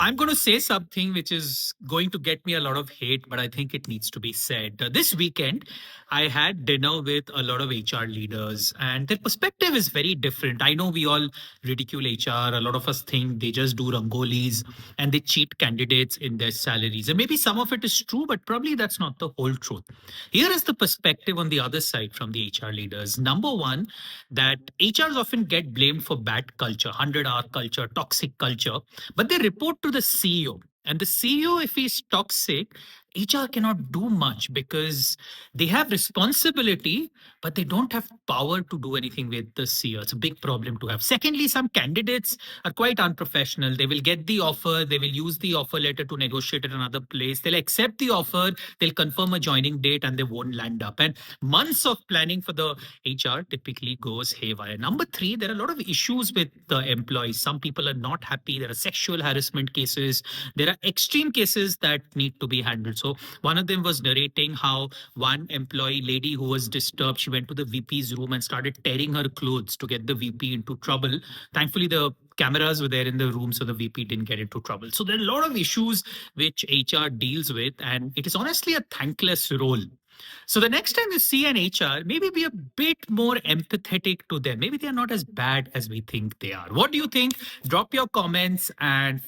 I'm going to say something which is going to get me a lot of hate, but I think it needs to be said. This weekend, I had dinner with a lot of HR leaders, and their perspective is very different. I know we all ridicule HR. A lot of us think they just do rangolis and they cheat candidates in their salaries. And maybe some of it is true, but probably that's not the whole truth. Here is the perspective on the other side from the HR leaders. Number one, that HRs often get blamed for bad culture, 100-hour culture, toxic culture, but they report to the CEO. And the CEO, if he's toxic, HR cannot do much because they have responsibility, but they don't have power to do anything with the CEO. It's a big problem to have. Secondly, some candidates are quite unprofessional. They will get the offer, they will use the offer letter to negotiate at another place. They'll accept the offer, they'll confirm a joining date, and they won't land up. And months of planning for the HR typically goes haywire. Number three, there are a lot of issues with the employees. Some people are not happy. There are sexual harassment cases. There are extreme cases that need to be handled. So one of them was narrating how one employee lady who was disturbed, she went to the VP's room and started tearing her clothes to get the VP into trouble. Thankfully, the cameras were there in the room, so the VP didn't get into trouble. So there are a lot of issues which HR deals with, and it is honestly a thankless role. So the next time you see an HR, maybe be a bit more empathetic to them. Maybe they are not as bad as we think they are. What do you think? Drop your comments and